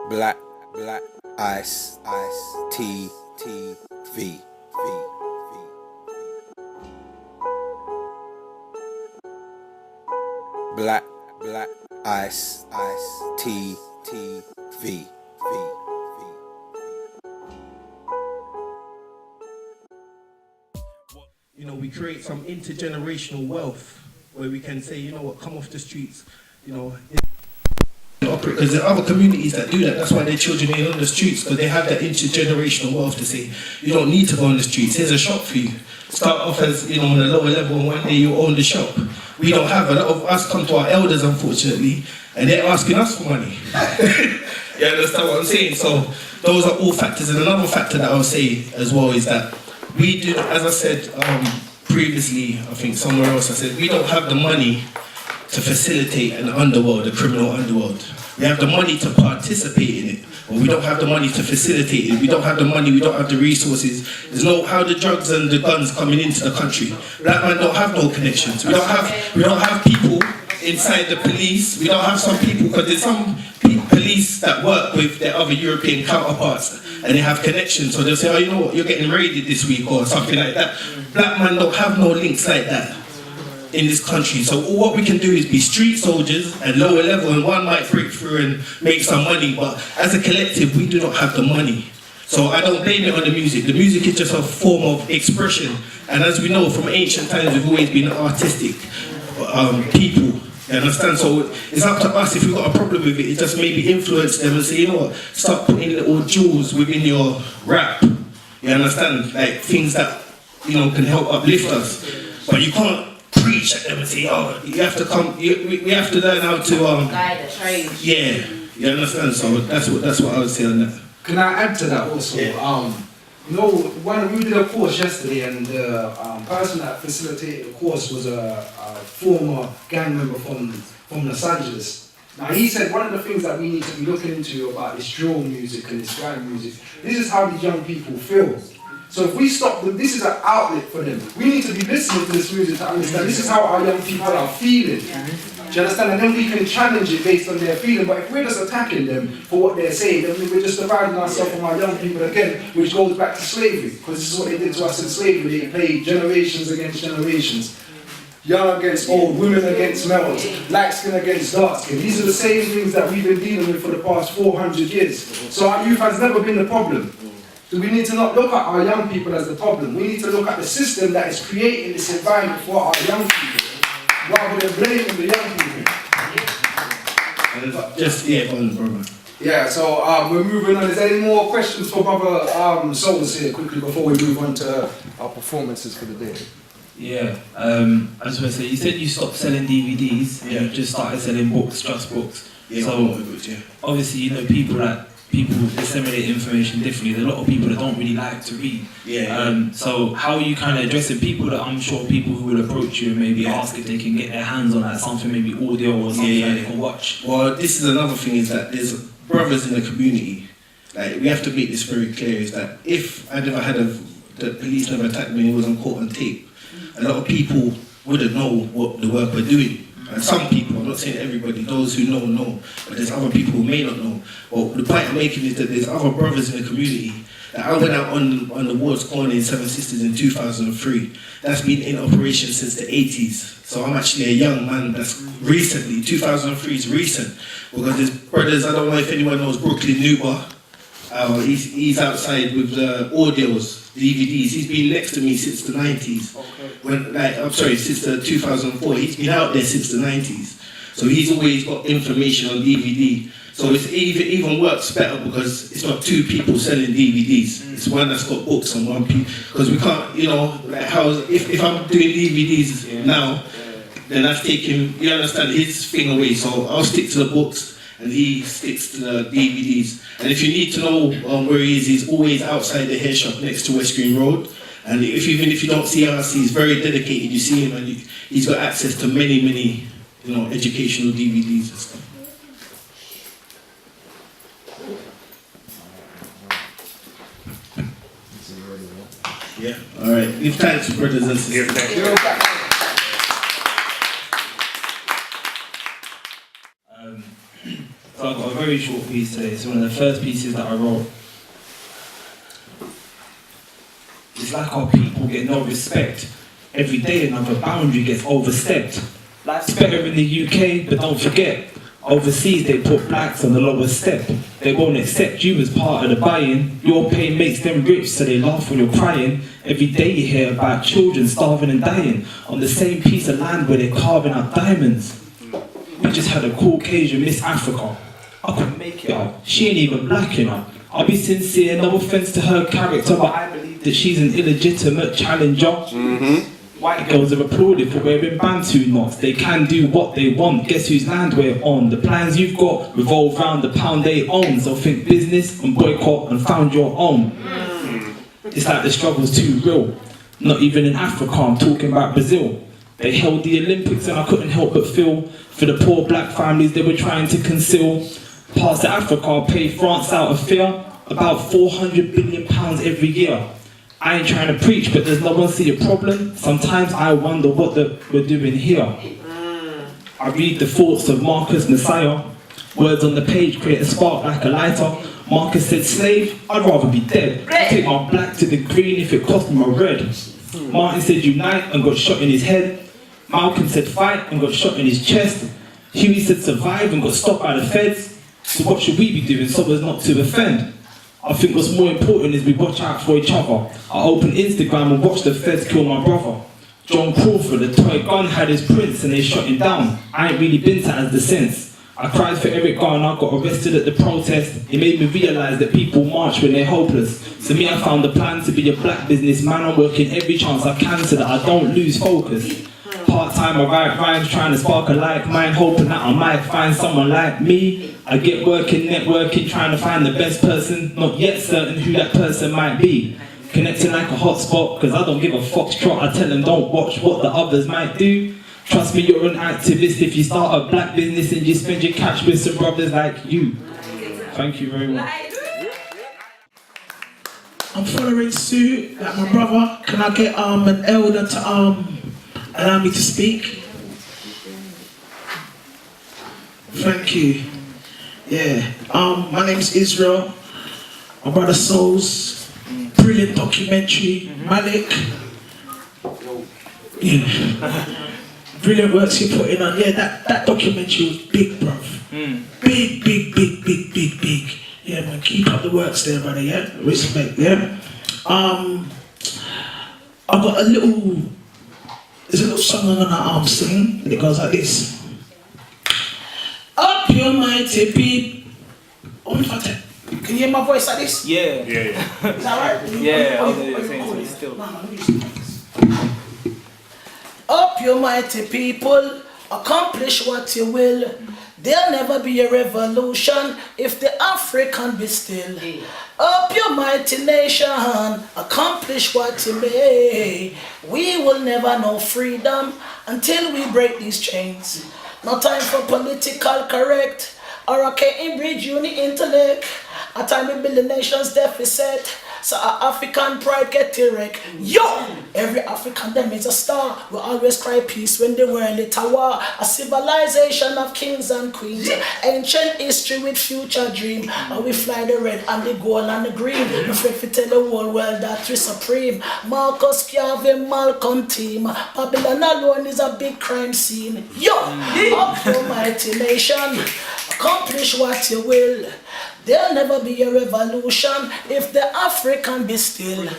Black Ice T V. Black Ice T V. You know, we create some intergenerational wealth where we can say, you know what, come off the streets, you know. Because there are other communities that do that. That's why their children ain't on the streets, because they have that intergenerational wealth to say, you don't need to go on the streets. Here's a shop for you. Start off as, you know, on a lower level, and one day you own the shop. We don't have. A lot of us come to our elders, unfortunately, and they're asking us for money. You understand what I'm saying? So those are all factors. And another factor that I would say as well is that we do, as I said previously, I think somewhere else I said, we don't have the money to facilitate an underworld, a criminal underworld. We have the money to participate in it, but we don't have the money to facilitate it. We don't have the money, we don't have the resources. There's no, how the drugs and the guns coming into the country. Black men don't have no connections. We don't have people inside the police. We don't have some people, because there's some police that work with their other European counterparts and they have connections. So they'll say, oh, you know what, you're getting raided this week or something like that. Black men don't have no links like that in this country. So all what we can do is be street soldiers at lower level, and one might break through and make some money, but as a collective we do not have the money. So I don't blame it on the music. The music is just a form of expression, and as we know from ancient times, we've always been artistic people. You understand? So it's up to us. If we've got a problem with it, it just maybe influence them and say, you know what, start putting little jewels within your rap. You understand? Like things that, you know, can help uplift us. But you can't preach at them and say, oh, you have to come, we have to learn how to guide the trade. Yeah, you understand? So that's what I would say on that. Can I add to that also? Yeah. You know, when we did a course yesterday, and the person that facilitated the course was a former gang member from Los Angeles. Now he said one of the things that we need to be looking into about this drill music and this gang music, this is how these young people feel. So if we stop them, this is an outlet for them. We need to be listening to this music to understand this is how our young people are feeling. Do you understand? And then we can challenge it based on their feeling. But if we're just attacking them for what they're saying, then we're just dividing ourselves from our young people again, which goes back to slavery. Because this is what they did to us in slavery. They played generations against generations. Young against old, women against males, light skin against dark skin. These are the same things that we've been dealing with for the past 400 years. So our youth has never been the problem. So we need to not look at our young people as the problem. We need to look at the system that is creating this environment for our young people, rather than blaming the young people. Yeah, so we're moving on. Is there any more questions for Brother Souls here quickly before we move on to our performances for the day? Yeah, I just want to say, you said you stopped selling DVDs and you just started selling books, just books. Yeah, so obviously, you know, people disseminate information differently. There's a lot of people that don't really like to read. So how are you kind of addressing people that I'm sure people who will approach you and maybe ask if they can get their hands on like something, maybe audio or something that they can watch? Well, this is another thing, is that there's brothers in the community. Like, we have to make this very clear, is that if I never had the police never attacked me and it wasn't caught on tape, a lot of people wouldn't know what the work we're doing. And some people, I'm not saying everybody, those who know, but there's other people who may not know. Well, the point I'm making is that there's other brothers in the community. Like, I went out on the wards corner in Seven Sisters in 2003. That's been in operation since the 80s. So I'm actually a young man that's recently, 2003 is recent. Because there's brothers, I don't know if anyone knows Brooklyn Nuba. He's outside with the audios, DVDs. He's been next to me since the 90s. Since the 2004. He's been out there since the 90s. So he's always got information on DVD. So it even works better because it's not two people selling DVDs. It's one that's got books and one people. Because we can't, you know, like how if I'm doing DVDs now, then that's taking, you understand, his thing away. So I'll stick to the books and he sticks to the DVDs. And if you need to know where he is, he's always outside the hair shop next to West Green Road. And even if you don't see us, he's very dedicated. You see him, and he's got access to many, you know, educational DVDs and stuff. Yeah. All right. Give thanks, brothers and sisters. So I've got a very short piece today. It's one of the first pieces that I wrote. It's like our people get no respect. Every day another boundary gets overstepped. Life's better in the UK, but don't forget, overseas they put blacks on the lowest step. They won't accept you as part of the buy-in. Your pain makes them rich, so they laugh when you're crying. Every day you hear about children starving and dying on the same piece of land where they're carving out diamonds. We just had a Caucasian Miss Africa. I couldn't make it up. She ain't even black, you know. I'll be sincere, no offense to her character, but I believe that she's an illegitimate challenger. White girls are applauded for wearing Bantu knots. They can do what they want. Guess whose land we're on? The plans you've got revolve round the pound they own. So think business and boycott and found your own. It's like the struggle's too real. Not even in Africa, I'm talking about Brazil. They held the Olympics and I couldn't help but feel for the poor black families they were trying to conceal. Parts of Africa pay France out of fear. About £400 billion every year. I ain't trying to preach, but does no one see a problem? Sometimes I wonder what we're doing here. I read the thoughts of Marcus Messiah. Words on the page create a spark like a lighter. Marcus said, slave, I'd rather be dead. I'd take my black to the green if it cost me my red. Martin said unite and got shot in his head. Malcolm said fight and got shot in his chest. Huey said survive and got stopped by the feds. So what should we be doing so as not to offend? I think what's more important is we watch out for each other. I open Instagram and watch the feds kill my brother. John Crawford, the toy gun had his prints and they shot him down. I ain't really been to as the sense. I cried for Eric Garner, got arrested at the protest. It made me realise that people march when they're hopeless. So me, I found the plan to be a black businessman. I'm working every chance I can so that I don't lose focus. Part-time, I write rhymes, trying to spark a like mine, hoping that I might find someone like me. I get working, networking, trying to find the best person, not yet certain who that person might be. Connecting like a hotspot, cause I don't give a foxtrot. I tell them don't watch what the others might do. Trust me, you're an activist if you start a black business and you spend your cash with some brothers like you. Thank you very much. I'm following suit, like my brother. Can I get an elder to allow me to speak? Thank you. Yeah. My name's Israel. My brother Souls. Brilliant documentary. Malik. Yeah. Brilliant works you're putting on. Yeah, that documentary was big, bruv. Big. Yeah, man, keep up the works there, brother, yeah? Respect, yeah? I've got there's a little song I'm gonna sing, and it goes like this. Up your mighty beat. Can you hear my voice like this? Yeah. Is that right? Yeah, still. Up your mighty people, accomplish what you will. There'll never be a revolution if the African be still. Up your mighty nation, accomplish what you may. We will never know freedom until we break these chains. No time for political correct or a Cambridge uni intellect. A time we build the nation's deficit, so our African pride get erect. Yo! Every African them is a star. We always cry peace when the world is at war. A civilization of kings and queens. Ancient history with future dream. And we fly the red and the gold and the green. We afraid to tell the whole world that we're supreme. Marcus Garvey, Malcolm team. Babylon alone is a big crime scene. Yo! Up your mighty nation. Accomplish what you will. There'll never be a revolution if the African be still.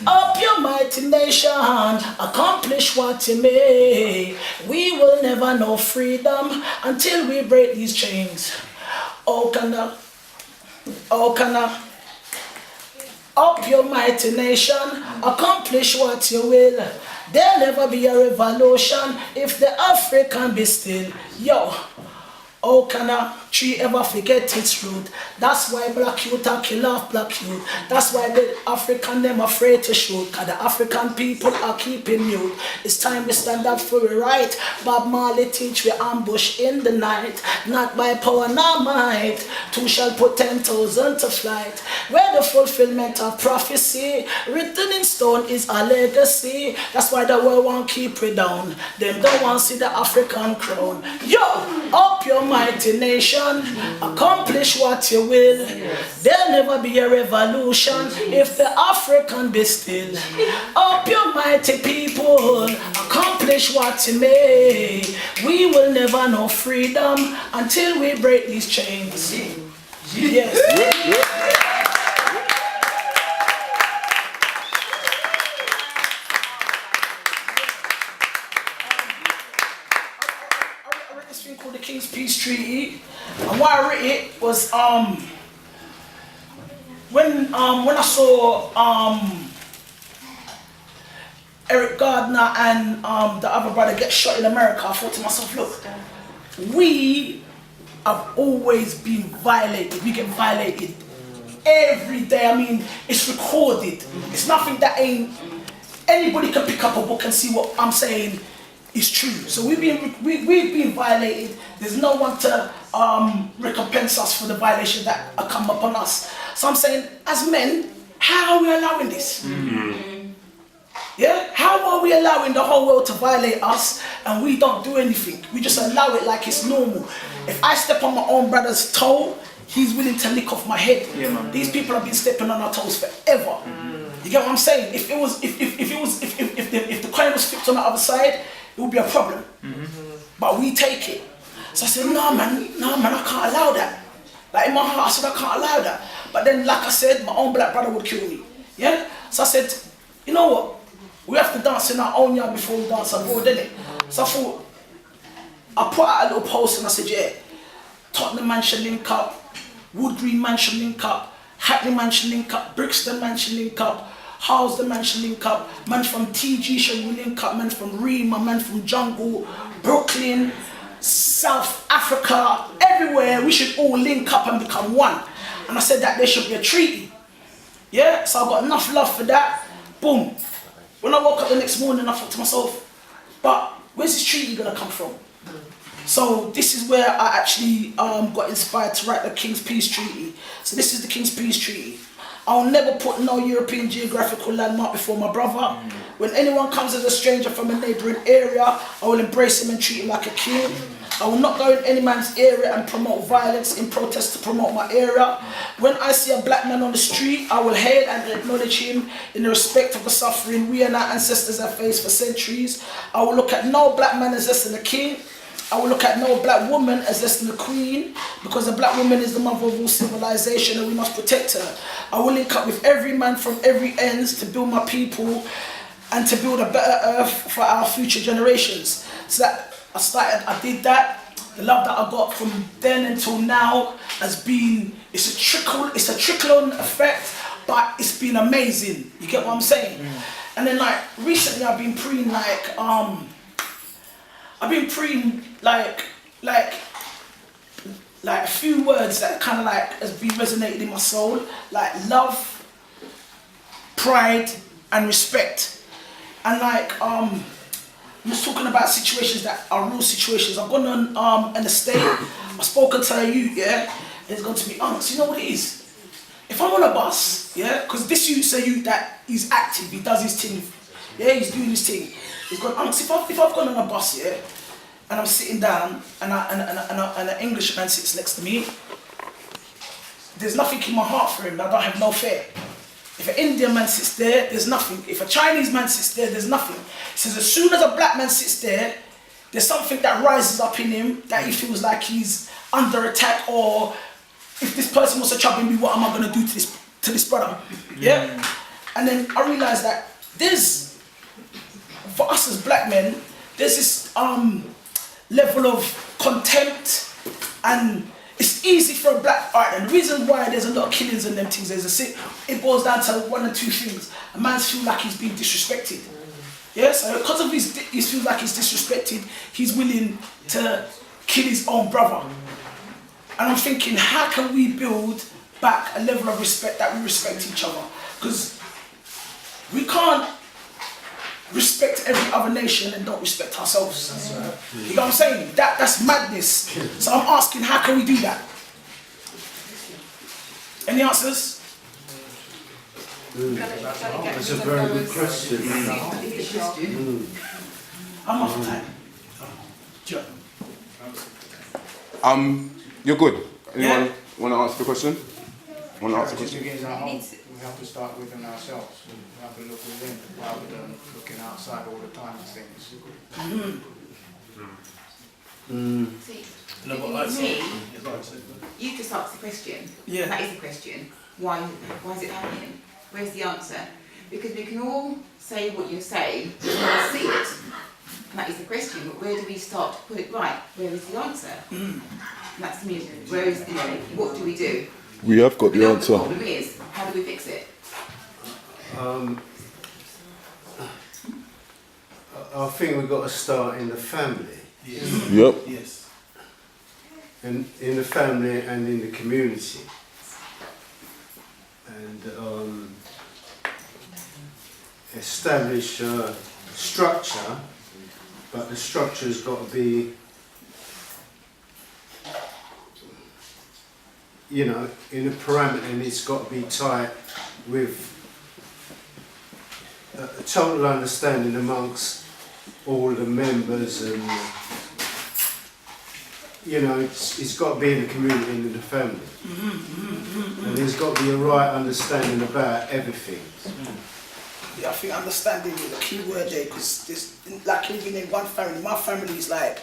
Up your mighty nation, accomplish what you may. We will never know freedom until we break these chains. Oh, can I? Up your mighty nation, accomplish what you will. There'll never be a revolution if the African be still. Yo. How can a tree ever forget its root? That's why black youth are kill off black youth. That's why the African them afraid to shoot. Cause the African people are keeping mute. It's time we stand up for the right. Bob Marley teach we ambush in the night. Not by power nor might. Two shall put 10,000 to flight. Where the fulfillment of prophecy written in stone is a legacy. That's why the world won't keep it down. Them don't want to see the African crown. Yo, up your mighty nation, nation, accomplish what you will. There'll never be a revolution if the African be still. Up your mighty people, accomplish what you may. We will never know freedom until we break these chains. Yes. I read this thing called the King's Peace Treaty, and why I read it was when I saw Eric Gardner and the other brother get shot in America, I thought to myself, look, we have always been violated. We get violated every day. I mean, it's recorded. It's nothing that ain't, anybody can pick up a book and see what I'm saying is true. So we've been violated. There's no one to recompense us for the violation that come upon us. So I'm saying, as men, how are we allowing this? Yeah? How are we allowing the whole world to violate us and we don't do anything? We just allow it like it's normal. If I step on my own brother's toe, he's willing to lick off my head. Yeah, these people have been stepping on our toes forever. You get what I'm saying? If the coin was flipped on the other side, it would be a problem. But we take it. So I said, no man, I can't allow that. Like in my heart, I said, I can't allow that. But then, like I said, my own black brother would kill me. Yeah? So I said, you know what? We have to dance in our own yard before we dance abroad, didn't it? So I thought, I put out a little post and I said, yeah, Tottenham man should link up, Wood Green man should link up, Hackney man should link up, Brixton man should link up, Halsden man should link up, man from TG should link up, man from Rima, man from Jungle, Brooklyn, South Africa, everywhere, we should all link up and become one. And I said that there should be a treaty. Yeah, so I got enough love for that. Boom. When I woke up the next morning, I thought to myself, but where's this treaty gonna come from? So this is where I actually got inspired to write the King's Peace Treaty. So this is the King's Peace Treaty. I'll never put no European geographical landmark before my brother. When anyone comes as a stranger from a neighbouring area, I will embrace him and treat him like a king. I will not go in any man's area and promote violence in protest to promote my area. When I see a black man on the street, I will hail and acknowledge him in the respect of the suffering we and our ancestors have faced for centuries. I will look at no black man as less than a king. I will look at no black woman as less than a queen, because a black woman is the mother of all civilization and we must protect her. I will link up with every man from every ends to build my people and to build a better earth for our future generations. So that I did that. The love that I got from then until now has been, it's a trickle-on effect, but it's been amazing. You get what I'm saying? And then like recently I've been preying like a few words that kind of like has been resonated in my soul, like love, pride, and respect. And like I'm just talking about situations that are real situations. I've gone on an estate. I've spoken to a youth, yeah. There's going to be angst. You know what it is? If I'm on a bus, yeah, because this youth's a youth that he's active, he does his thing, yeah, he's doing his thing. He's got angst. If I've gone on a bus, yeah, and I'm sitting down and an Englishman sits next to me, there's nothing in my heart for him. I don't have no fear. If an Indian man sits there, there's nothing. If a Chinese man sits there, there's nothing. He says as soon as a black man sits there, there's something that rises up in him that he feels like he's under attack, or if this person wants to trouble me, what am I going to do to this brother? Yeah? And then I realised that for us as black men, there's this level of contempt, and it's easy for a black, alright, and the reason why there's a lot of killings and them things, it boils down to one or two things. A man's feel like he's being disrespected. Yeah, so because of he feels like he's disrespected, he's willing to kill his own brother. And I'm thinking, how can we build back a level of respect that we respect each other? Because we can't respect every other nation and don't respect ourselves. You know what I'm saying? That's madness. So I'm asking, how can we do that? Any answers? That's a very good question. I'm off time. Sure. You're good. Anyone want to answer the question? Want to answer the Just question? against our home, we have to start within ourselves. We have to look within rather than looking outside all the time and things. See, No, but you just asked the question. Yeah. That is the question. Why is it happening? Where's the answer? Because we can all say what you say, we can all see it. And that is the question. But where do we start to put it right? Where is the answer? And that's me. Where is, what do we do? We have got We the know what the answer. problem is. How do we fix it? I think we've got to start in the family. Yep. Yes. In the family and in the community. And establish a structure, but the structure's got to be, in a parameter, and it's got to be tight with a total understanding amongst all the members, and it's got to be in the community and in the family. And there's got to be a right understanding about everything. Yeah, I think understanding is a key word there, because this, like living in one family, my family is like,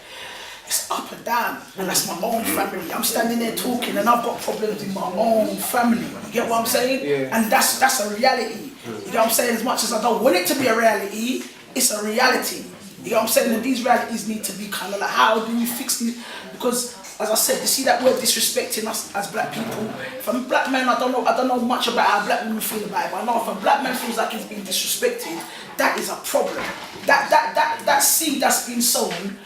it's up and down, and that's my own family. I'm standing there talking and I've got problems in my own family. You get what I'm saying? Yeah. And that's a reality. You get what I'm saying? As much as I don't want it to be a reality, it's a reality. You know what I'm saying? And these realities need to be kind of like, how do we fix these? Because, as I said, you see that word disrespecting us as black people. If I'm a black man, I don't know much about how black women feel about it, but I know if a black man feels like he's being disrespected, that is a problem. That seed that's been sown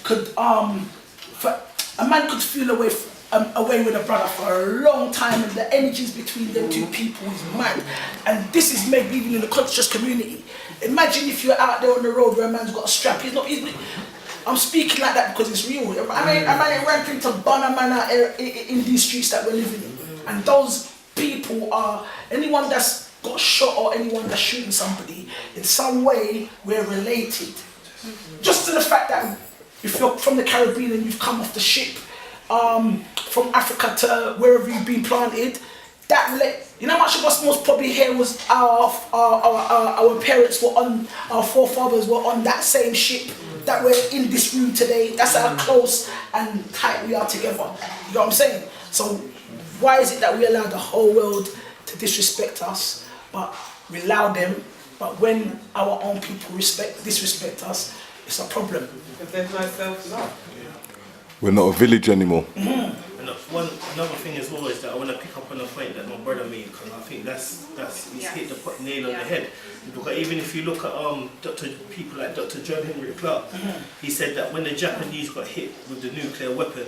could, for a man could feel away with a brother for a long time, and the energies between them two people is mad. And this is maybe even in the conscious community. Imagine if you're out there on the road where a man's got a strap. I'm speaking like that because it's real. I mean, a man ain't ramping to burn a man out in these streets that we're living in. And those people are, anyone that's got shot or anyone that's shooting somebody, in some way we're related. Just to the fact that if you're from the Caribbean and you've come off the ship, from Africa to wherever you've been planted, you know how much of us most probably here was our parents were on, our forefathers were on that same ship that we're in this room today. That's how close and tight we are together. You know what I'm saying? So why is it that we allow the whole world to disrespect us, but we allow them, but when our own people disrespect us, it's a problem. Because there's no self-love. We're not a village anymore. And another thing as well is that I want to pick up on a point that my brother made, because I think he's hit the nail on the head. Because even if you look at people like Dr. John Henry Clark, he said that when the Japanese got hit with the nuclear weapon,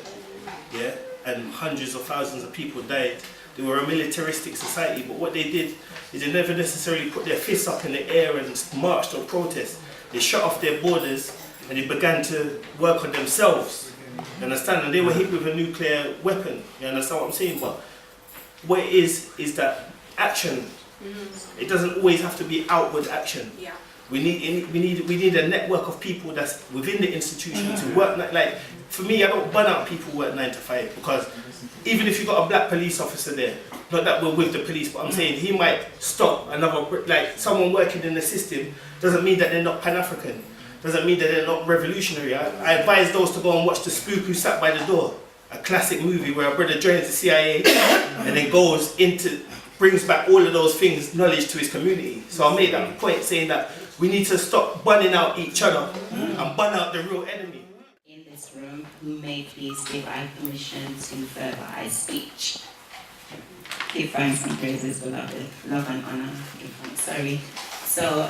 and hundreds of thousands of people died, they were a militaristic society, but what they did is they never necessarily put their fists up in the air and marched or protest. They shut off their borders and they began to work on themselves. You understand? And they were hit with a nuclear weapon. You understand what I'm saying? But what it is that action. It doesn't always have to be outward action. Yeah. We need a network of people that's within the institution to work. Like for me, I don't burn out people who work 9 to 5, because even if you've got a black police officer there, not that we're with the police, but I'm saying he might stop another, like someone working in the system, doesn't mean that they're not Pan-African. Doesn't mean that they're not revolutionary. I advise those to go and watch The Spook Who Sat by the Door, a classic movie where a brother joins the CIA and then brings back all of those things, knowledge to his community. So I made that point saying that we need to stop bunning out each other and bun out the real enemy. In this room, who may please give I permission to verbalize speech. Give thanks and praises, beloved. Love and honor. Give thanks. Sorry. So,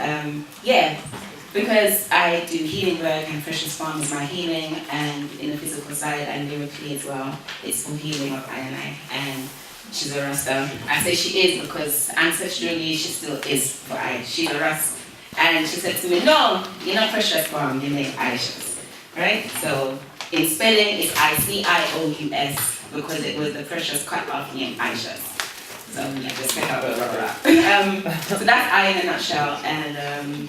because I do healing work and Precious Farm is my healing, and in the physical side and lyrically as well, it's for healing of I and I. And she's a Rasta. I say she is because ancestrally she still is for I. She's a Rasta. And she said to me, no, you're not Precious Farm, you make Aishas. Right? So in spelling it's I-C-I-O-U-S because it was the Precious cut off name Aishas. So yeah, just pick up so that's I in a nutshell. And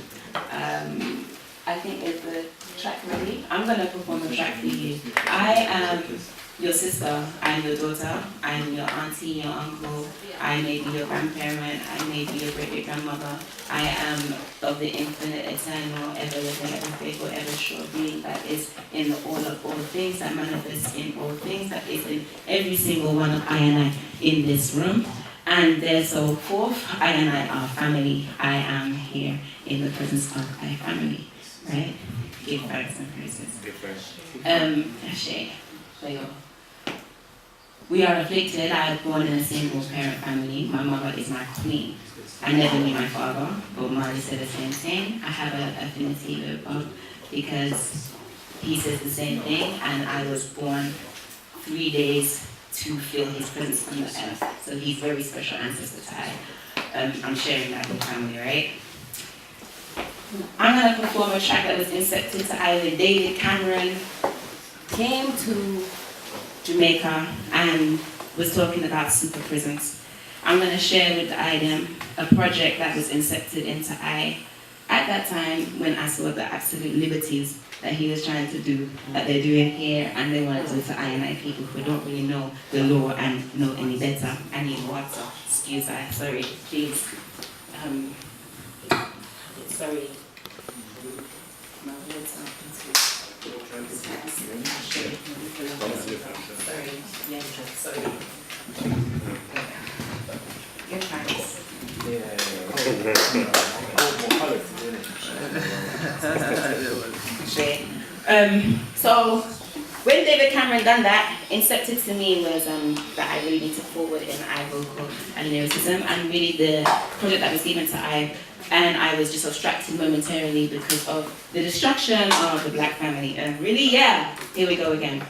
I think is the track ready? I'm gonna perform a track for you. I am your sister, I'm your daughter, I'm your auntie, your uncle, I may be your grandparent, I may be your great-great-grandmother. I am of the infinite, eternal, ever-living, ever-faithful, ever-sure being that is in all of all things, that manifests in all things, that is in every single one of I and I in this room. And so forth, I and I are family. I am here in the presence of my family, right? Give thanks and praises. Ashe. We are afflicted. I was born in a single parent family. My mother is my queen. I never knew my father, but Marley said the same thing. I have an affinity with Bob because he says the same thing, and I was born 3 days to feel his presence on the earth. So he's very special ancestor to I. I'm sharing that with family, right? I'm gonna perform a track that was incepted to I when David Cameron came to Jamaica and was talking about super prisons. I'm gonna share with IDEM a project that was incepted into I at that time when I saw the absolute liberties that he was trying to do, that they're doing here, and they want to do it to I and I people who don't really know the law and know any better. I need water. Excuse me. Sorry, please. Sorry. My words are sorry. Yeah, sorry. Your thanks. So when David Cameron done that, incepted to me was that I really need to forward in I vocal and lyricism, and really the project that was given to I, and I was just abstracted momentarily because of the destruction of the black family. And really, yeah, here we go again.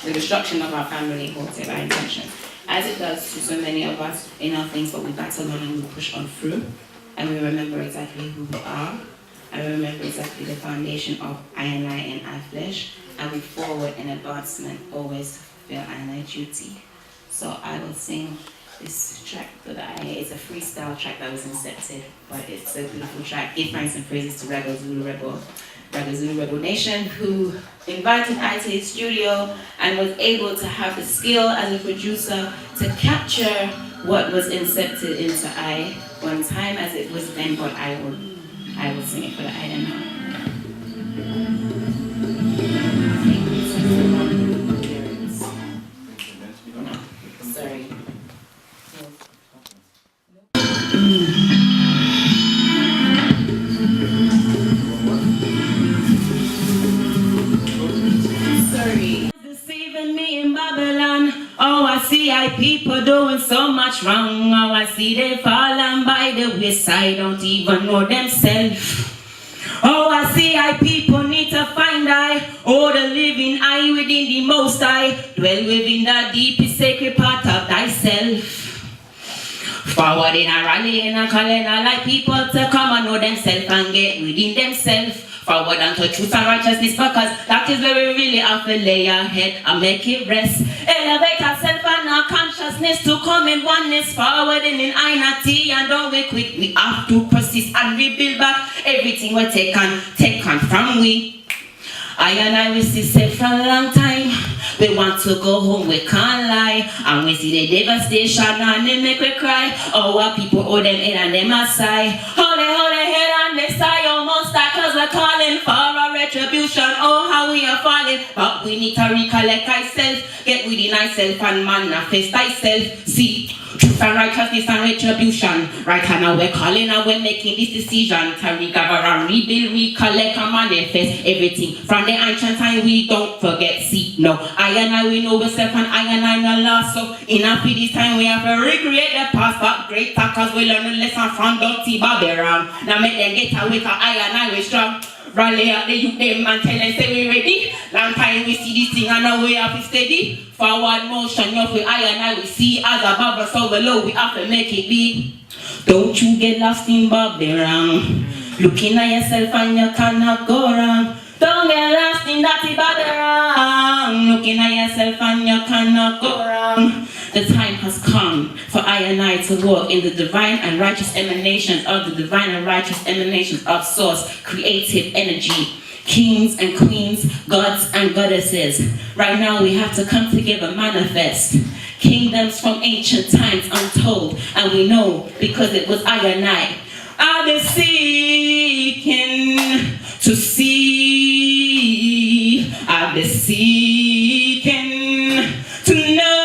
The destruction of our family halted by intention, as it does to so many of us in our things, but we battle on and we push on through, and we remember exactly who we are. I remember exactly the foundation of I and I and I flesh, and we forward in advancement, always fulfill I and I duty. So I will sing this track that it's a freestyle track that was incepted, but it's a beautiful track. Give thanks and praises to Raga Zulu Rebel Nation, who invited I to his studio and was able to have the skill as a producer to capture what was incepted into I one time as it was then, but I will sing it for the I don't know. No, sorry. Sorry. Deceiving me in Babylon. Oh, I see I people doing so much wrong. Oh, I see they falling by the wayside, don't even know themselves. Oh, I see I people need to find I. Oh, the living I within the most I. Dwell within the deepest sacred part of thyself. Forward in a rally in a calling I like people to come and know themselves and get within themselves. Forward unto truth and righteousness, because that is where we really have to lay our head and make it rest. Elevate ourselves and our consciousness to come in oneness. Forward in unity, and don't we quit. We have to persist and rebuild back everything we taken from we. I and I will see safe for a long time. We want to go home, we can't lie. And we see the devastation and they make we cry. Oh, our people hold them head and them a sigh. Hold their head and they sigh almost like us we're calling for a retribution. Oh, how we are falling. But we need to recollect ourselves. Get within ourselves and manifest ourselves. See, truth and righteousness and retribution. Right now we're calling and we're making this decision to recover and rebuild, recollect and manifest everything. From the ancient time we don't forget. See, no, I and I we know ourselves and I and I no lost. So enough with this time we have to recreate the past, but great cause we learn a lesson from dirty Babylon. Now make them get away for I and I we strong. Rally out the youth them and tell them say we ready. Long time we see this thing and now we have to steady. Forward motion, you for I and I we see as above so below we have to make it big. Don't you get lost in Babylon. Looking at yourself and you cannot go wrong. Don't get lost in that Babylon. Looking at yourself and you cannot go wrong. The time has come for I and I to walk in the divine and righteous emanations of the divine and righteous emanations of source, creative energy. Kings and queens, gods and goddesses. Right now we have to come together, manifest. Kingdoms from ancient times untold. And we know because it was I and I. I've been seeking to see. I've been seeking to know.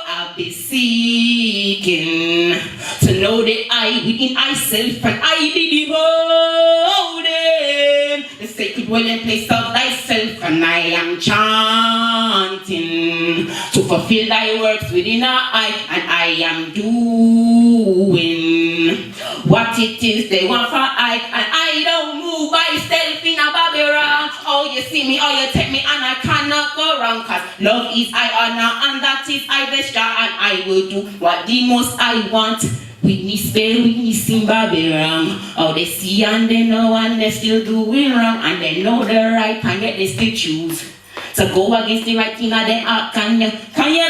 I've been seeking to know that I within myself and I be beholding the sacred dwelling place of thyself, and I am chanting to fulfill thy works within our eye, and I am doing what it is they want for I, and I don't move myself in a Babylon. Oh, you see me, oh, you take me, and I cannot go wrong, cause love is I honor, and that is I vesture, and I will do what the most I want. Witness bear witness in Babylon. Oh, they see and they know and they still doing wrong, and they know the right and yet they still choose to go against the right thing of their heart. Can you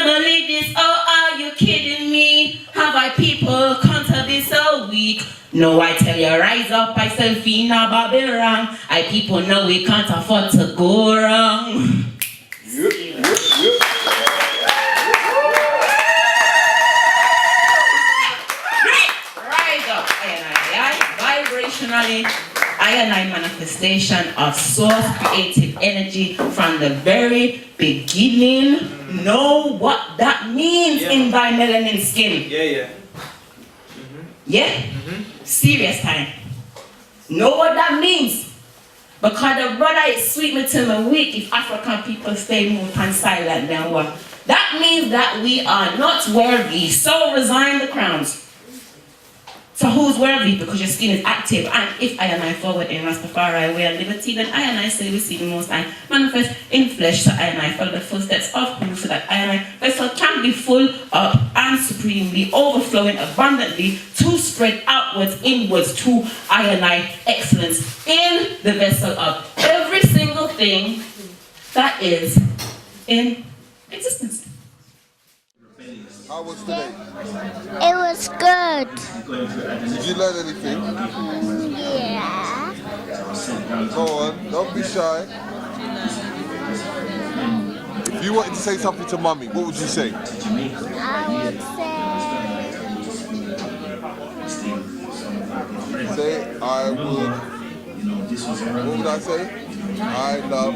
believe this? Oh, are you kidding me? Have I people come to be so weak? No, I tell you, rise up, I self in a Babylon. I people know we can't afford to go wrong. Yep. Vibrationally, I and I manifestation of source creative energy from the very beginning. Know what that means in thy melanin skin. Yeah? Serious time. Know what that means. Because the brother is sweet me till me weak if African people stay mute and silent then what? That means that we are not worthy, so resign the crowns. So who's worthy? Because your skin is active. And if I and I forward in Rastafari way and liberty, then I and I say we see the most I manifest in flesh. So I and I follow the footsteps of who, so that I and I vessel can be full up and supremely overflowing abundantly to spread outwards, inwards to I and I excellence in the vessel of every single thing that is in existence. How was today? It was good. Did you learn anything? Yeah. Go on, don't be shy. If you wanted to say something to Mummy, what would you say? I would Say, I would. What would I say? I love.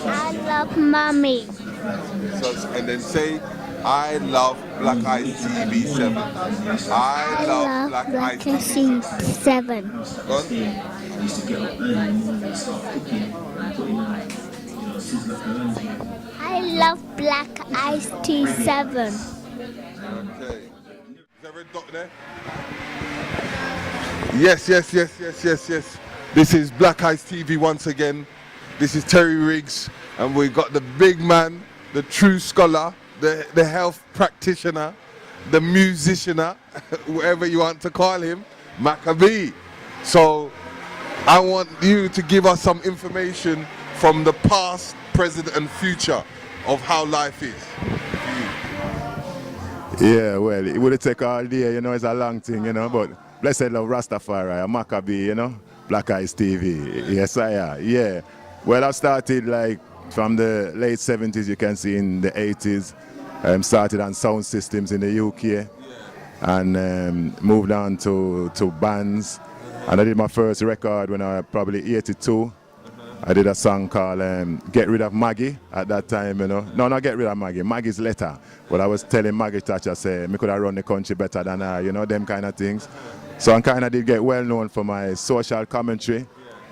I love Mommy. So, and then say, I love Black Eyes TV 7. I love Black Eyes TV 7. I love Black Eyes T7. Okay. Is there a dot there? Yes. This is Black Eyes TV once again. This is Terry Riggs, and we got the big man, the true scholar, the health practitioner, the musicianer, whatever you want to call him, Maccabee. So I want you to give us some information from the past, present and future of how life is. Yeah, well, it would take all day, it's a long thing, but blessed love Rastafari, Maccabee, Black Eyes TV. Yes, I am, yeah. Well, I started from the late 70s, you can see in the 80s. Started on sound systems in the UK and moved on to bands. And I did my first record when I was probably 82. I did a song called Get Rid of Maggie at that time, No, not Get Rid of Maggie, Maggie's Letter. But I was telling Maggie Thatcher, say, me could have run the country better than her, them kind of things. So I kind of did get well known for my social commentary.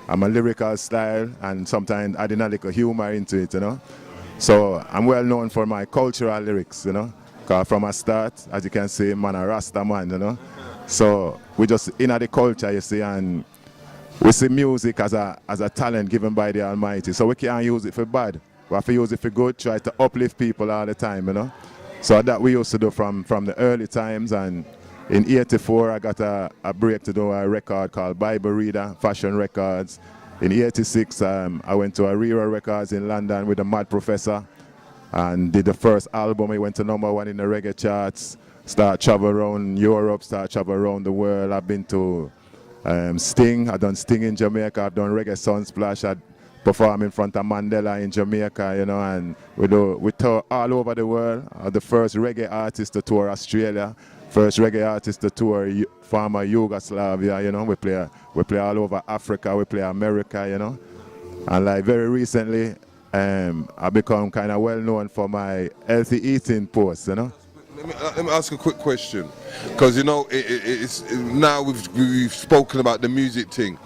I'm a lyrical style and sometimes adding a little humor into it, So I'm well known for my cultural lyrics, Because from a start, as you can see, man, a Rasta man, So we just in the culture, you see, and we see music as a talent given by the Almighty. So we can't use it for bad. We have to use it for good, try to uplift people all the time, So that we used to do from the early times, and in '84, I got a break to do a record called Bible Reader, Fashion Records. In '86, I went to Arira Records in London with the Mad Professor and did the first album. It went to #1 in the reggae charts. start travel around Europe, start travel around the world. I've been to Sting. I've done Sting in Jamaica. I've done Reggae Sunsplash. I perform in front of Mandela in Jamaica, you know, and we tour all over the world. The first reggae artist to tour Australia, first reggae artist to tour former Yugoslavia, you know. We play all over Africa, we play America, you know. And like very recently, I become kind of well known for my healthy eating posts, you know. Let me ask a quick question, because you know now we've spoken about the music thing.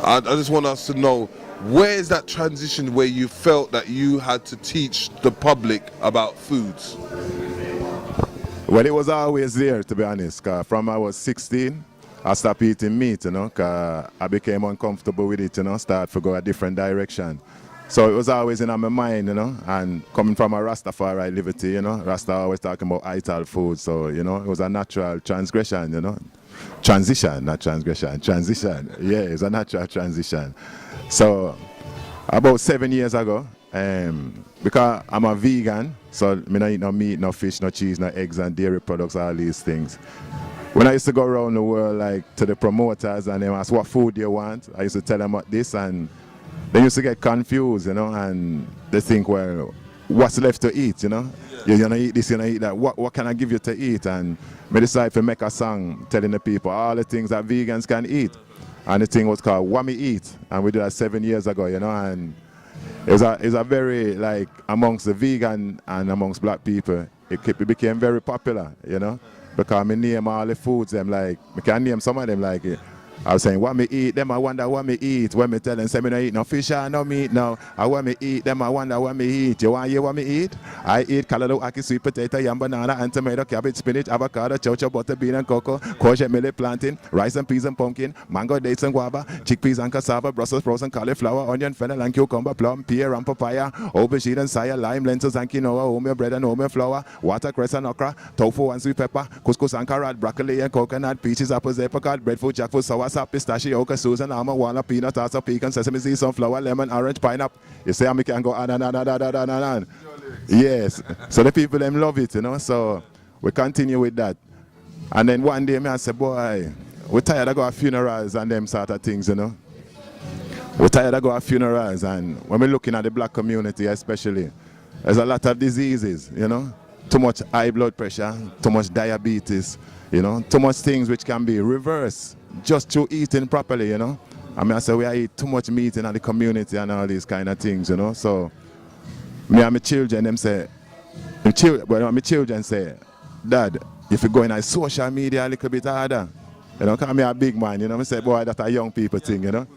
I just want us to know, where is that transition where you felt that you had to teach the public about foods? Well, it was always there, to be honest. Cause from I was 16, I stopped eating meat, you know, cause I became uncomfortable with it, you know, started to go a different direction. So it was always in my mind, you know, and coming from a Rastafari liberty, you know, Rasta always talking about ital food, so, you know, it was a natural transgression, you know. Transition, not transgression, transition. Yeah, it's a natural transition. So about 7 years ago, because I'm a vegan, so I don't eat no meat, no fish, no cheese, no eggs and dairy products, all these things. When I used to go around the world, like to the promoters, and they ask what food do you want, I used to tell them what this, and they used to get confused, you know, and they think, well, what's left to eat, you know? You're gonna eat this, you're gonna eat that. What can I give you to eat? And I decided to make a song telling the people all the things that vegans can eat. And the thing was called What Me Eat, and we did that 7 years ago, you know, and it's a very, like, amongst the vegan and amongst black people, it became very popular, you know, because I name all the foods, them, like, I can name some of them, like, I was saying, what me eat, them I wonder what me eat. When me tell them, say me no eat no fish or no meat now. I want me eat, them I wonder what me eat. You want to hear what me eat? I eat callaloo, aki, sweet potato, yam, banana, and tomato, cabbage, spinach, avocado, chocho, butter, bean and cocoa, courgette, millet, plantain, rice and peas and pumpkin, mango, dates and guava, chickpeas and cassava, Brussels sprouts and cauliflower, onion, fennel and cucumber, plum, pear and papaya, aubergine and saya, lime, lentils and quinoa, oatmeal bread and oatmeal flour, watercress and okra, tofu and sweet pepper, couscous and carrot, broccoli and coconut, peaches, apples, apricot, breadfruit, jackfruit, sour, sap, pistachio, Susan, almond, walnut, peanut, also pecan, sesame seeds, sunflower, lemon, orange, pineapple. You say I can go on and on and on and on and on. Yes. So the people them love it, you know. So we continue with that. And then one day I said, boy, we're tired of going to funerals and them sort of things, you know. We're tired of going to funerals, and when we're looking at the black community especially, there's a lot of diseases, you know. Too much high blood pressure, too much diabetes, you know, too much things which can be reversed just through eating properly, you know. I say we eat too much meat in the community and all these kind of things, you know. So me and my children, them say, my children say, Dad, if you go in social media a little bit harder, you know, because I'm a big man, you know. I say, boy, that's a young people thing, you know.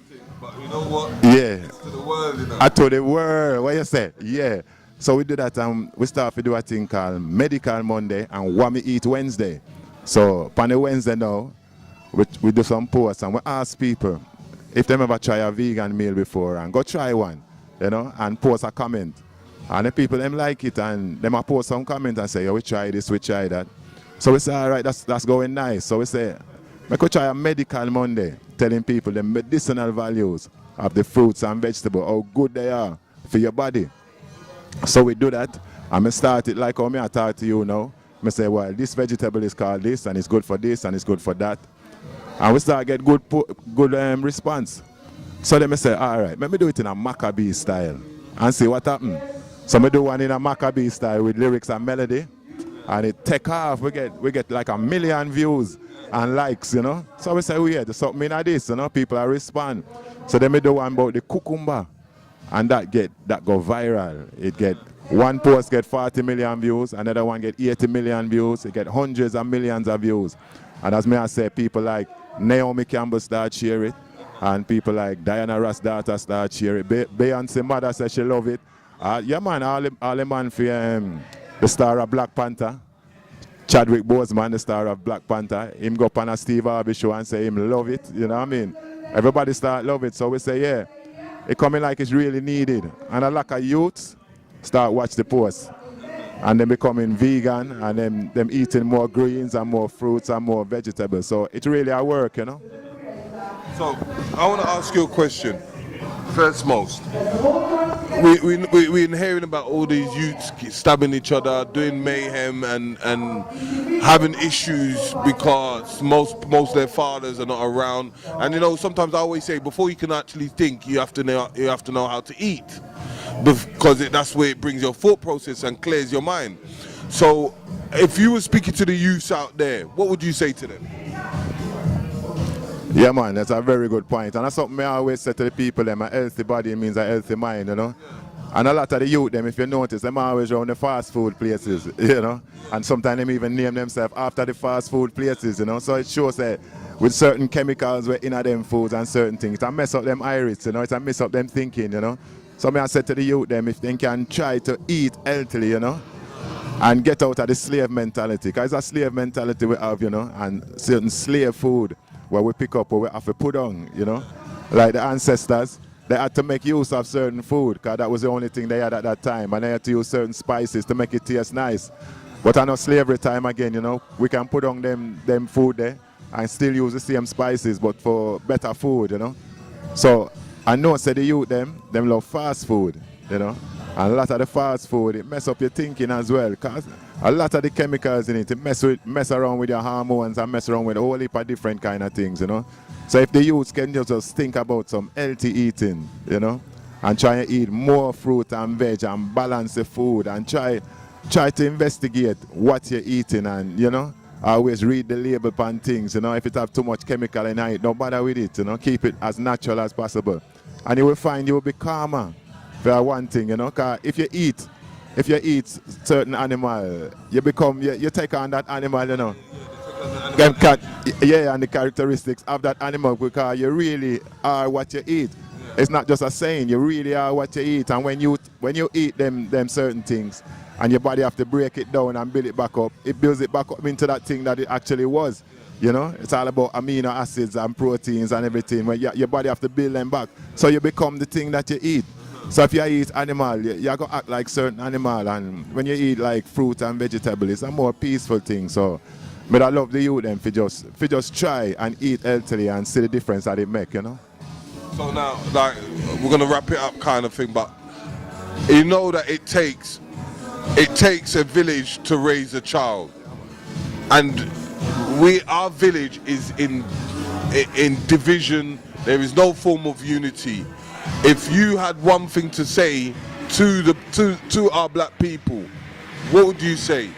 But you know what? Yeah. It's to the world, you know. I to the world, what you say? Yeah. So we do that, we start to do a thing called Medical Monday and What Me Eat Wednesday. So on the Wednesday now, we do some posts and we ask people if they ever try a vegan meal before, and go try one, you know, and post a comment. And the people them like it, and them post some comment and say, yeah, we try this, we try that. So we say, all right, that's going nice. So we say, make we try a Medical Monday, telling people the medicinal values of the fruits and vegetables, how good they are for your body. So we do that, and we start it like how I talk to you now. I say, well, this vegetable is called this, and it's good for this, and it's good for that. And we start get good response. So then I say, all right, let me do it in a Maccabee style and see what happens. So I do one in a Maccabee style with lyrics and melody, and it take off. We get like 1 million views and likes, you know. So we say, yeah, there's something in this, you know. People are respond. So then we do one about the cucumber, and that go viral. It get one post get 40 million views, another one get 80 million views. It get hundreds of millions of views. And as I say, people like Naomi Campbell start share it, and people like Diana Ross' daughter start share it. Beyonce mother says she love it. Yeah man, all the man for the star of Black Panther, Chadwick Boseman, the star of Black Panther, him go up on a Steve Harvey show and say him love it, you know what I mean? Everybody start love it, so we say yeah, it coming like it's really needed. And a lot of youths start watch the post, and then becoming vegan, and then them eating more greens and more fruits and more vegetables. So it really a work, you know. So I want to ask you a question. first most, we're hearing about all these youths stabbing each other, doing mayhem, and having issues because most of their fathers are not around. And you know, sometimes I always say, before you can actually think, you have to know how to eat, because that's where it brings your thought process and clears your mind. So, if you were speaking to the youths out there, what would you say to them? Yeah, man, that's a very good point. And that's something I always say to the people, them, a healthy body means a healthy mind, you know. And a lot of the youth, them, if you notice, them always around the fast food places, you know. And sometimes them even name themselves after the fast food places, you know. So it shows that with certain chemicals we're in them foods and certain things, it mess up them iris, you know. It mess up them thinking, you know. So I said to the youth, them, if they can try to eat healthily, you know, and get out of the slave mentality. Because it's a slave mentality we have, you know, and certain slave food where we pick up or we have to put on, you know. Like the ancestors, they had to make use of certain food because that was the only thing they had at that time. And they had to use certain spices to make it taste nice. But I know slavery time again, you know, we can put on them food there and still use the same spices but for better food, you know. So I know say the youth them love fast food, you know. And a lot of the fast food, it mess up your thinking as well, because a lot of the chemicals in it, it mess around with your hormones and mess around with a whole heap of different kind of things, you know. So if the youths can just think about some healthy eating, you know, and try to eat more fruit and veg and balance the food and try to investigate what you're eating and, you know, always read the label on things, you know. If it have too much chemical in it, don't bother with it, you know. Keep it as natural as possible. And you will find you will be calmer. For one thing, you know, because if you eat certain animal, you take on that animal, you know. Yeah, and the characteristics of that animal, because you really are what you eat. It's not just a saying, you really are what you eat. And when you eat them certain things and your body have to break it down and build it back up, it builds it back up into that thing that it actually was. You know, it's all about amino acids and proteins and everything. When your body have to build them back, so you become the thing that you eat. So if you eat animal, you go act like certain animal, and when you eat like fruit and vegetable, it's a more peaceful thing. So, but I love the youth them for just try and eat healthily and see the difference that it make, you know. So now, like, we're gonna wrap it up, kind of thing, but you know that it takes a village to raise a child, and our village is in division. There is no form of unity. If you had one thing to say to our black people, what would you say?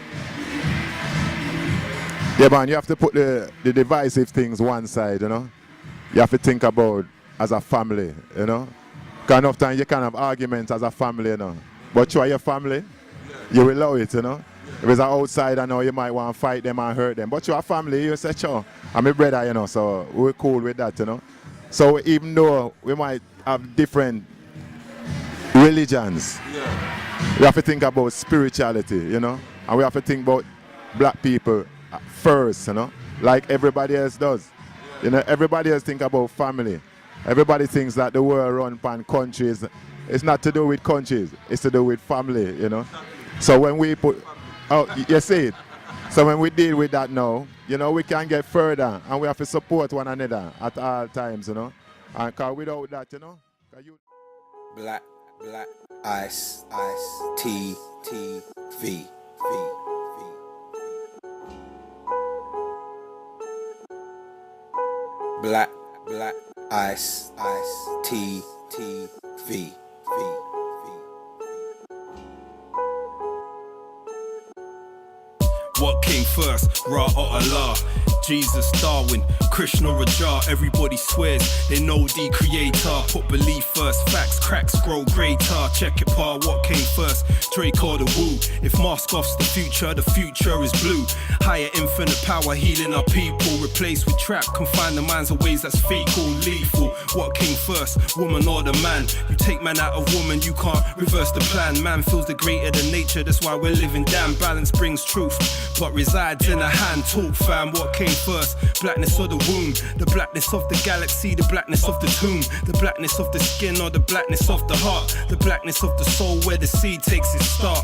Yeah, man, you have to put the divisive things one side, you know. You have to think about as a family, you know. Because enough time you can have arguments as a family, you know. But try your family, you will love it, you know. If it's an outsider, I know you might want to fight them and hurt them. But you're a family, you say, sure, I'm a brother, you know, so we're cool with that, you know. So even though we might have different religions, we have to think about spirituality, you know, and we have to think about black people first, you know, like everybody else does. You know, everybody else think about family. Everybody thinks that the world run upon countries. It's not to do with countries, it's to do with family, you know. So when we you see it. So when we deal with that now, you know, we can get further and we have to support one another at all times, you know. And cause without that, you know, Black Ice T V. Black Ice T V. What came first, Ra or Allah? Jesus, Darwin, Krishna, Raja. Everybody swears they know the creator. Put belief first, facts, cracks grow greater. Check it, pa, what came first, Drake or the Woo? If mask off's the future is blue. Higher infinite power healing our people. Replaced with trap, confine the minds of ways that's fecal, lethal. What came first, woman or the man? You take man out of woman, you can't reverse the plan. Man feels the greater than nature, that's why we're living damn. Balance brings truth, but resides in a hand. Talk fam, what came first? Blackness or the womb? The blackness of the galaxy, the blackness of the tomb. The blackness of the skin or the blackness of the heart? The blackness of the soul where the seed takes its start.